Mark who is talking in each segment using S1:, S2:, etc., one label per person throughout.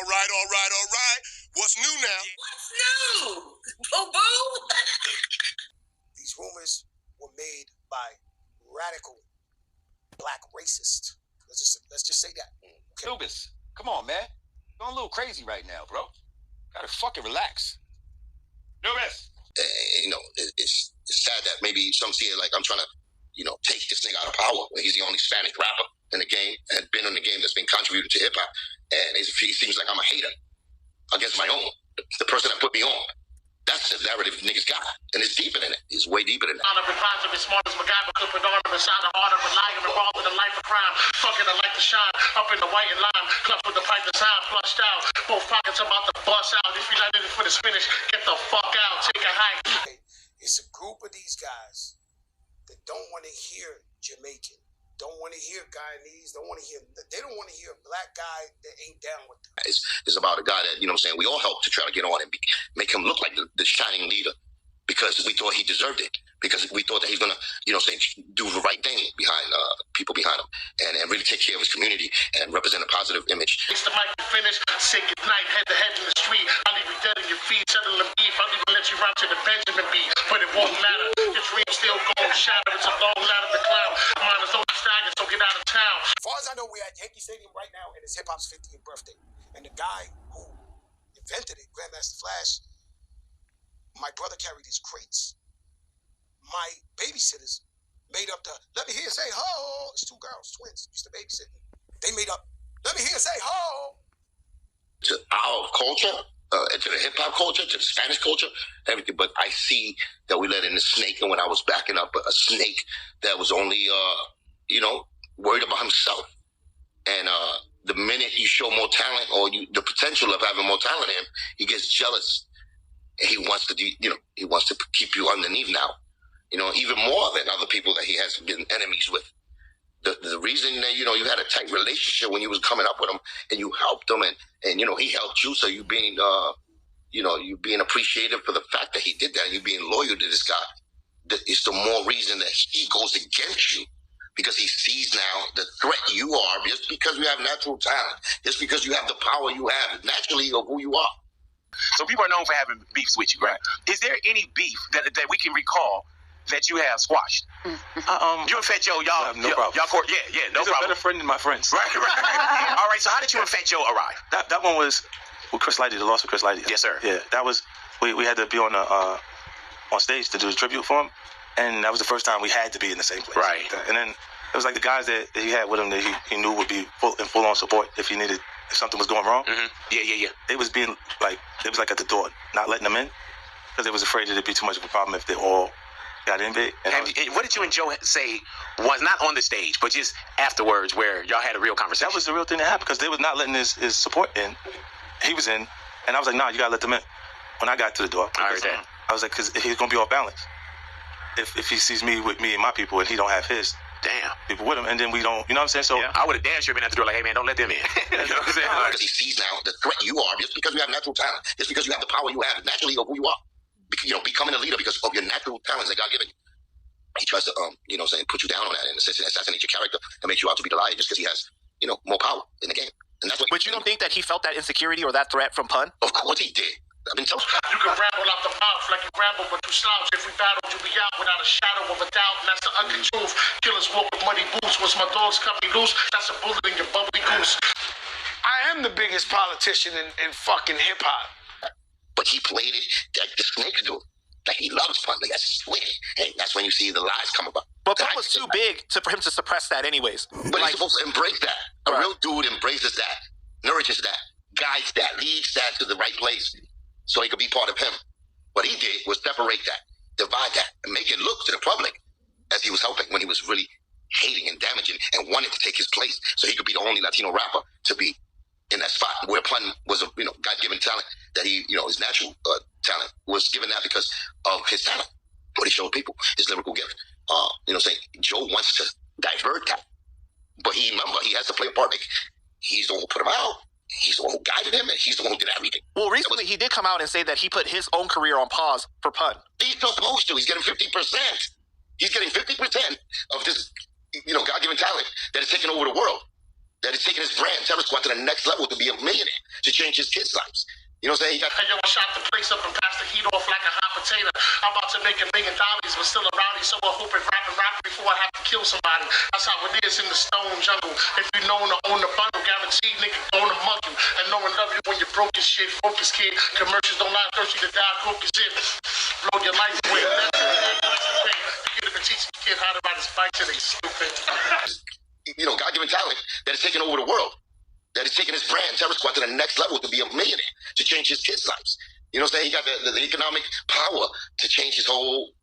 S1: All right. What's new now?
S2: What's new? Boo-boo?
S3: These rumors were made by radical black racists. Let's just say that.
S4: Okay. Lucas, come on, man. Going a little crazy right now, bro. Gotta fucking relax. Lucas!
S5: It's sad that maybe some see it like I'm trying to, take this nigga out of power when he's the only Hispanic rapper in the game and been in the game that's been contributing to hip hop. And he seems like I'm a hater against my own, the person that put me on. That's the narrative niggas got, and it's deeper than it. It's way deeper than that.
S6: Honor positive, as smart as MacGyver could put on inside the heart of a liar involved in a life of crime. Fucking the light to shine up in the white and lime, cleft with the pipe design flushed out. Both pockets about to bust out. If you like it for the spinach, get the fuck out. Take a hike.
S3: It's a group of these guys that don't want to hear Jamaican, don't want to hear Guyanese, they don't want to hear a black guy that ain't down with them.
S5: It's about a guy that, we all helped to try to get on and make him look like the shining leader because we thought he deserved it, because we thought that he's going to, do the right thing behind people behind him and really take care of his community and represent a positive image.
S6: It's the mic finish, say goodnight, head to head in the street. I'll leave you dead in your feet, settling beef. I'll even let you run to the Benjamin beat, but it won't matter. Your dreams still going shatter. It's a long ladder to climb. Mine is only staggered, so get out of town.
S3: As far as I know, we're at Yankee Stadium right now, and it's hip hop's 50th birthday. And the guy who invented it, Grandmaster Flash, my brother carried his crates. My babysitters made up the "Let me hear you say ho." It's two girls, twins, used to babysit me. They made up "Let me hear you say ho."
S5: To our culture, to the hip hop culture, to the Spanish culture, everything. But I see that we let in a snake, and when I was backing up a snake that was only, worried about himself, and the minute you show more talent or the potential of having more talent in him, he gets jealous. And he wants to he wants to keep you underneath now, even more than other people that he has been enemies with. The reason that, you had a tight relationship when you was coming up with him and you helped him and he helped you. So you being, you being appreciative for the fact that he did that, you being loyal to this guy, it's the more reason that he goes against you, because he sees now the threat you are just because you have natural talent, just because you have the power you have naturally of who you are.
S7: So people are known for having beefs with you, right? Is there any beef that we can recall that you have squashed? You and Fat Joe, y'all,
S4: no problem.
S7: Y'all, no
S4: He's
S7: problem.
S4: a better friend than my friends.
S7: Right. All right. So how did you and Fat Joe arrive?
S4: That one was with Chris Lighty, the loss of Chris Lighty.
S7: Yes, sir.
S4: Yeah, that was we had to be on stage to do the tribute for him, and that was the first time we had to be in the same place.
S7: Right.
S4: And then it was like the guys that he had with him that he knew would be full on support if something was going wrong.
S7: Mm-hmm. Yeah.
S4: They was being it was like at the door, not letting them in, because they was afraid that it'd be too much of a problem if they all got in big.
S7: And what did you and Joe say was not on the stage, but just afterwards, where y'all had a real conversation?
S4: That was the real thing that happened, because they was not letting his support in. He was in, and I was like, nah, you gotta let them in. When I got to the door,
S7: I heard that.
S4: I was like, because he's gonna be off balance if he sees me with me and my people, and he don't have his people with him, and then we don't, you know what I'm saying? So
S7: I would have damn sure been at the door like, hey man, don't let them in. You know what I'm saying?
S5: Because he sees now the threat you are, just because you have natural talent, just because you have the power you have naturally of who you are. Becoming a leader because of your natural talents that God given you. He tries to, put you down on that and assassinate your character and make you out to be the liar just because he has, more power in the game. And that's what.
S8: But you don't think that he felt that insecurity or that threat from Pun?
S5: Of course he did. I've been told.
S6: You can ramble out the mouth like you ramble, but you slouch. If we battle, you be out without a shadow of a doubt. And that's the ugly truth. Killers walk with muddy boots. Once my dogs cut me loose, that's a bullet in your bubbly goose.
S3: I am the biggest politician in fucking hip hop.
S5: But he played it like the snakes do. Like he loves Pun. Like that's his swing. And that's when you see the lies come about.
S8: But Pun was too big for him to suppress that anyways.
S5: But he's supposed to embrace that. A real dude embraces that, nourishes that, guides that, leads that to the right place so he could be part of him. What he did was separate that, divide that, and make it look to the public as he was helping when he was really hating and damaging and wanted to take his place so he could be the only Latino rapper to be in that spot where Pun was a God-given talent that he, his natural talent was given that because of his talent, what he showed people, his lyrical gift. Joe wants to divert that, but he has to play a part. Like, he's the one who put him out. He's the one who guided him, and he's the one who did everything.
S8: Well, recently he did come out and say that he put his own career on pause for Pun.
S5: He's supposed to. He's getting 50%. He's getting 50% of this, God-given talent that is taking over the world. that is taking his brand, Terror Squad, to the next level to be a millionaire, to change his kids' lives. You know what I'm saying?
S6: Hey, yo, I shot the place up and passed the heat off like a hot potato. I'm about to make $1 million, but still a rowdy, so I hope it rap before I have to kill somebody. That's how it is in the stone jungle. If you know to own the bundle, guaranteed nigga gonna mug you. And no one love you when you're broke as shit. Focus, kid. Commercials don't lie, thirsty to die, broke as it. Blow your life away. You could have been teaching the kid how to ride his bike till they stupid.
S5: You know, God-given talent that is taking over the world. That is taking his brand, Terror Squad, to the next level to be a millionaire, to change his kids' lives. You know what I'm saying? He got the economic power to change his whole,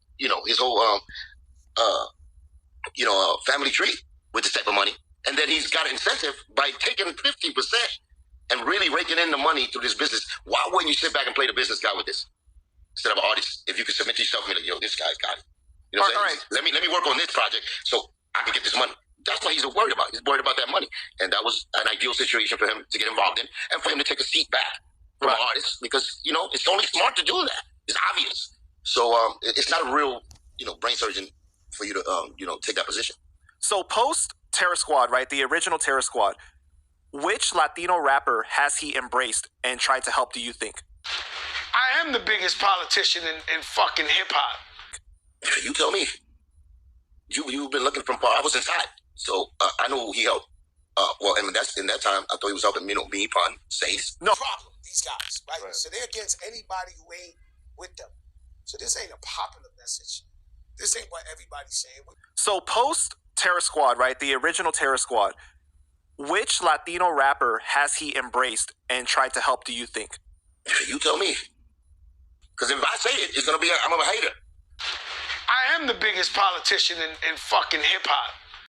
S5: family tree with this type of money. And then he's got an incentive by taking 50% and really raking in the money through this business. Why wouldn't you sit back and play the business guy with this instead of an artist? If you could submit yourself and be like, yo, this guy's got it. You know what I'm saying? Let me work on this project so I can get this money. That's what he's worried about. He's worried about that money. And that was an ideal situation for him to get involved in and for him to take a seat back from an artist because, it's only smart to do that. It's obvious. So it's not a real, brain surgeon for you to, take that position.
S8: So post Terror Squad, right, the original Terror Squad, which Latino rapper has he embraced and tried to help, do you think?
S3: I am the biggest politician in fucking hip-hop.
S5: You tell me. You've been looking from far. I was inside. So I know he helped. In that time, I thought he was helping, me, Pun, Sace.
S3: No problem, these guys, right? So they're against anybody who ain't with them. So this ain't a popular message. This ain't what everybody's saying.
S8: So post Terror Squad, right, the original Terror Squad, which Latino rapper has he embraced and tried to help, do you think?
S5: You tell me. Because if I say it, it's going to be, I'm a hater.
S3: I am the biggest politician in fucking hip-hop.